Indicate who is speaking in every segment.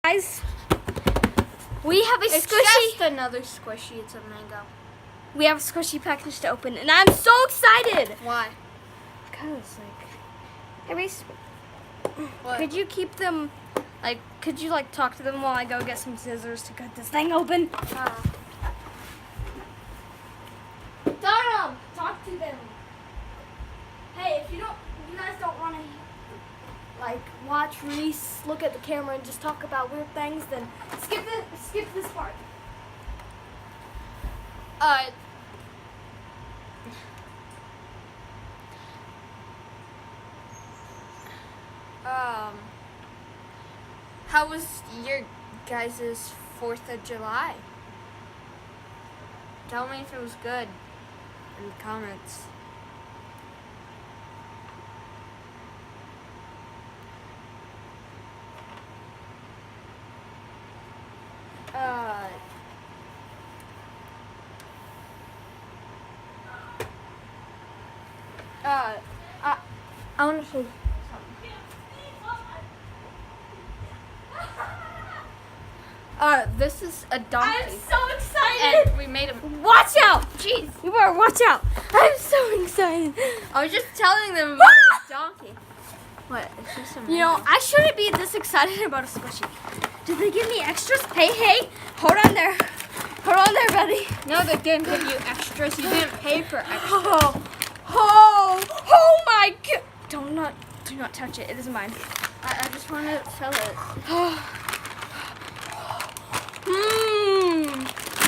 Speaker 1: Guys, we have a
Speaker 2: It's
Speaker 1: squishy.
Speaker 2: just another squishy. It's a mango.
Speaker 1: We have a squishy package to open, and I'm so excited.
Speaker 2: Why?
Speaker 1: Cause hey Reese,
Speaker 2: What?
Speaker 1: could you keep them? Could you talk to them while I go get some scissors to cut this thing open? Donald, talk to them. Hey, if you guys don't want to watch Reese look at the camera and just talk about weird things, then skip this part.
Speaker 2: How was your guys' 4th of July? Tell me if it was good in the comments. I want to show you. This is a donkey.
Speaker 1: I'm so excited.
Speaker 2: And we made him.
Speaker 1: Watch out! Jeez, you better watch out. I'm so excited.
Speaker 2: I was just telling them about a donkey. What? It's just a
Speaker 1: You know, I shouldn't be this excited about a squishy. Did they give me extras? Hey, hold on there, buddy.
Speaker 2: No, they didn't give you extras. You didn't pay for extras.
Speaker 1: Oh my God! Do not touch it. It is mine.
Speaker 2: I just want to sell it.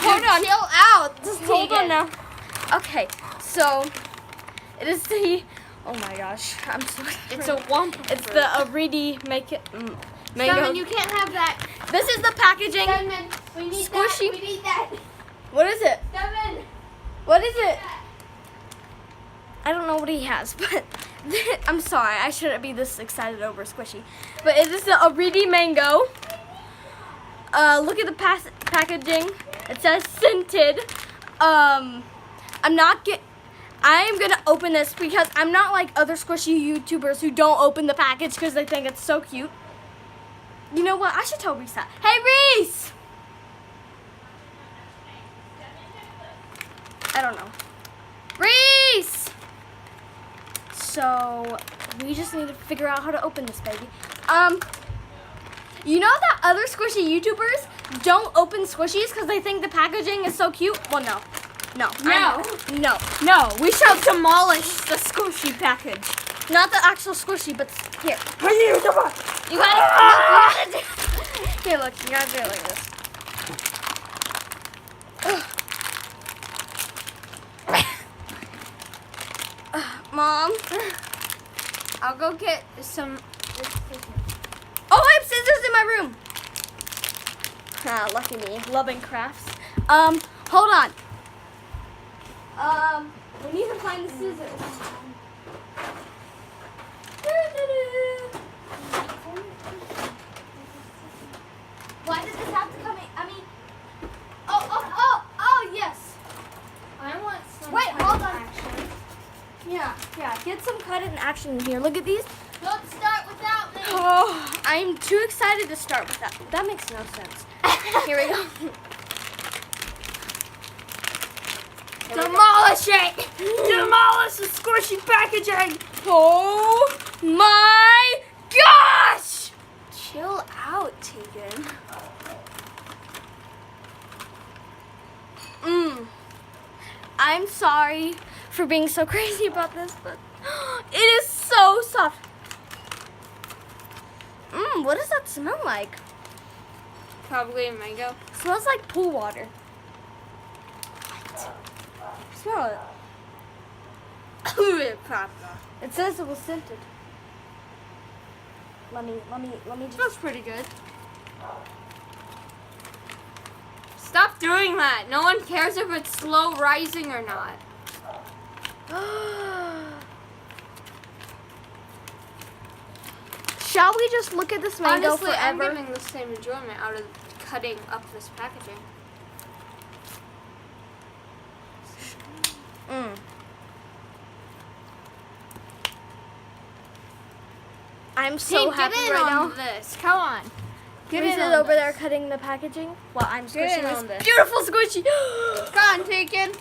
Speaker 1: Hold on.
Speaker 2: Chill out.
Speaker 1: Just hold on now. Okay, so it is the. Oh my gosh, I'm so excited.
Speaker 2: It's a Wumpa.
Speaker 1: It's the Aridi mango.
Speaker 2: Simon, you can't have that.
Speaker 1: This is the packaging.
Speaker 2: Simon, we need
Speaker 1: Squishy.
Speaker 2: that. We need that.
Speaker 1: What is it?
Speaker 2: Simon.
Speaker 1: What is it? I don't know what he has, but I'm sorry. I shouldn't be this excited over Squishy. But it is the Aridi mango. Look at the packaging. It says scented. I am gonna open this because I'm not like other Squishy YouTubers who don't open the package because they think it's so cute. You know what? I should tell Reese that. Hey, Reese! I don't know. Reese! So, we just need to figure out how to open this baby. You know that other Squishy YouTubers don't open Squishies because they think the packaging is so cute? Well, no. No.
Speaker 2: We shall demolish the squishy package.
Speaker 1: Not the actual Squishy, but here.
Speaker 2: You
Speaker 1: gotta do. Here, look. You gotta do it like this. Mom.
Speaker 2: I'll go get some.
Speaker 1: Oh, I have scissors in my room. Ah, lucky me. Loving crafts. Hold on. We need to find the scissors. Why did this have to come in? I mean, oh, yes.
Speaker 2: I want some.
Speaker 1: Wait, hold on. Yeah, get some cut in action in here. Look at these.
Speaker 2: Don't start without me.
Speaker 1: Oh, I'm too excited to start with that. That makes no sense. Here we go.
Speaker 2: Demolish it! Demolish the squishy packaging!
Speaker 1: Oh my gosh!
Speaker 2: Chill out, Tegan.
Speaker 1: I'm sorry for being so crazy about this, but it is so soft. What does that smell like?
Speaker 2: Probably a mango.
Speaker 1: It smells like pool water. What? Smell it. It says it was scented. Let me just.
Speaker 2: Smells pretty good. Stop doing that. No one cares if it's slow rising or not.
Speaker 1: Shall we just look at this mango
Speaker 2: Honestly, I'm
Speaker 1: forever?
Speaker 2: getting the same enjoyment out of cutting up this packaging.
Speaker 1: I'm so
Speaker 2: Hey,
Speaker 1: happy
Speaker 2: get in
Speaker 1: right
Speaker 2: on
Speaker 1: now.
Speaker 2: this. Come on. Get
Speaker 1: Reese
Speaker 2: in
Speaker 1: is
Speaker 2: on
Speaker 1: over
Speaker 2: this.
Speaker 1: there cutting the packaging while I'm
Speaker 2: Get
Speaker 1: squishing
Speaker 2: in
Speaker 1: this
Speaker 2: on this.
Speaker 1: beautiful squishy.
Speaker 2: Go on, Taken.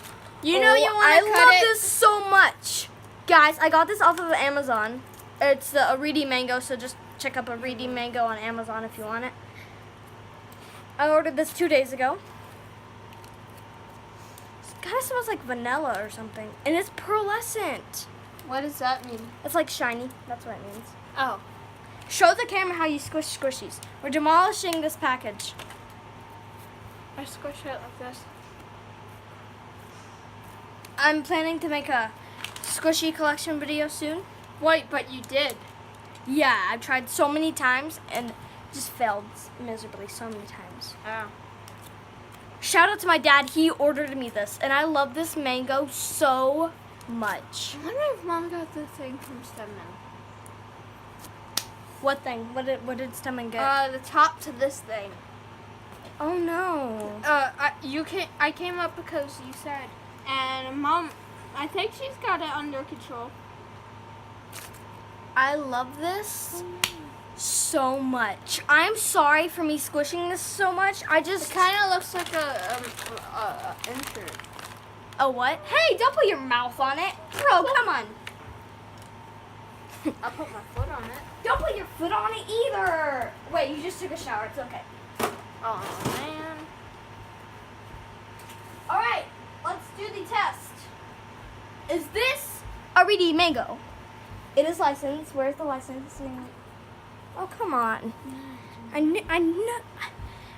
Speaker 2: You know you want
Speaker 1: I
Speaker 2: to cut
Speaker 1: love
Speaker 2: it.
Speaker 1: this so much. Guys, I got this off of Amazon. It's the Aridi Mango, so just check up Aridi Mango on Amazon if you want it. I ordered this 2 days ago. It kind of smells like vanilla or something. And it's pearlescent.
Speaker 2: What does that mean?
Speaker 1: It's like shiny. That's what it means.
Speaker 2: Oh.
Speaker 1: Show the camera how you squish squishies. We're demolishing this package.
Speaker 2: I squish it like this.
Speaker 1: I'm planning to make a squishy collection video soon.
Speaker 2: Wait, but you did.
Speaker 1: Yeah, I've tried so many times and just failed miserably so many times.
Speaker 2: Oh.
Speaker 1: Shout out to my dad. He ordered me this, and I love this mango so much.
Speaker 2: I wonder if Mom got the thing from Stemman.
Speaker 1: What thing? What did Stemman get?
Speaker 2: The top to this thing.
Speaker 1: Oh no.
Speaker 2: I came up because you said, and Mom, I think she's got it under control.
Speaker 1: I love this so much. I'm sorry for me squishing this so much. I
Speaker 2: It
Speaker 1: just
Speaker 2: kind of looks like a insert.
Speaker 1: a what? Hey, don't put your mouth on it, bro. Come on.
Speaker 2: I'll put my foot on it.
Speaker 1: Don't put your foot on it either. Wait, you just took a shower. It's okay.
Speaker 2: Oh man.
Speaker 1: All right, let's do the test. Is this a Reedy Mango? It is licensed. Where's the licensing? Oh, come on. I know.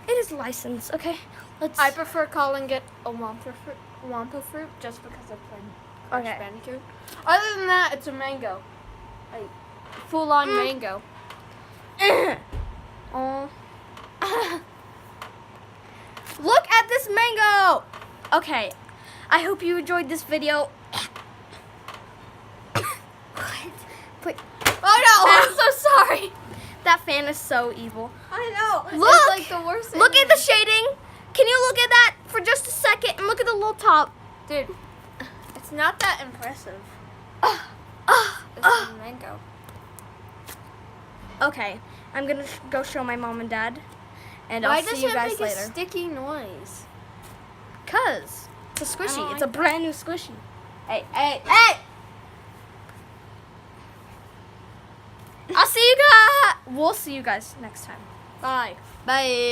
Speaker 1: It is licensed. Okay, let's.
Speaker 2: I prefer calling it a Wampa fruit just because I played Crash
Speaker 1: Okay.
Speaker 2: Bandicoot. Other than that, it's a mango. Like, full-on mango.
Speaker 1: Oh. Look at this mango. Okay, I hope you enjoyed this video. Wait.
Speaker 2: Oh no! I'm so sorry.
Speaker 1: That fan is so evil.
Speaker 2: I know.
Speaker 1: Look!
Speaker 2: It's like the worst thing.
Speaker 1: Look at the shading. Can you look at that for just a second and look at the little top?
Speaker 2: Dude, it's not that impressive. It's a mango.
Speaker 1: Okay, I'm gonna go show my mom and dad, and
Speaker 2: Why
Speaker 1: I'll
Speaker 2: does
Speaker 1: see you
Speaker 2: it
Speaker 1: guys
Speaker 2: make a
Speaker 1: later.
Speaker 2: sticky noise?
Speaker 1: Cause it's a squishy.
Speaker 2: don't
Speaker 1: It's
Speaker 2: like
Speaker 1: a brand new squishy. Hey, hey, hey! I'll see you guys. We'll see you guys next time.
Speaker 2: Bye.
Speaker 1: Bye.